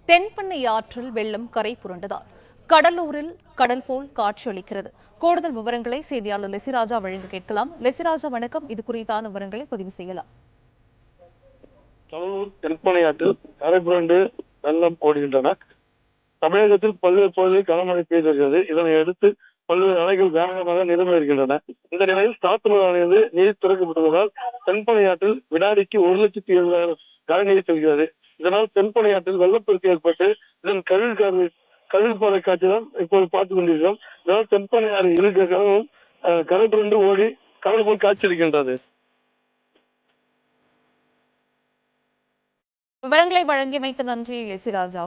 தென்பெண்ணை ஆற்றில் வெள்ளம் கரை புரண்டதால் கடலூரில் கடல் போல் காட்சியளிக்கிறது. கூடுதல் விவரங்களை செய்தியாளர் லெசிராஜா வழங்க கேட்கலாம். லெசிராஜா வணக்கம். இது குறித்தான விவரங்களை பதிவு செய்யலாம். கடலூர் தென்பெண்ணை ஆற்றில் கரை புரண்டு வெள்ளம் ஓடுகின்றன. தமிழகத்தில் பல்வேறு பகுதிகளில் கனமழை பெய்து வருகிறது. இதனை அடுத்து பல்வேறு அணைகள் வேகமாக நிரம்பி வருகின்றன. இந்த நிலையில் சாத்தனூர் அணையிலிருந்து நீர் திறக்கப்பட்டுள்ளதால் தென்பெண்ணை ஆற்றில் வினாடிக்கு 1,70,000 கனநீர் செல்கிறது. இதனால் தென்பெண்ணை ஆற்றில் வெள்ளப்பெருக்கு ஏற்பட்டு இதன் கழிவு பாறை காட்சி தான் இப்போது பார்த்துக் கொண்டிருக்கிறோம். இதனால் தென்பெண்ணை ஆறு இரு கடலும் கரை புரண்டு ஓடி கடல் போல் காட்சியளிக்கின்றது. விவரங்களை வழங்கியமைக்கு நன்றி லெசிராஜா.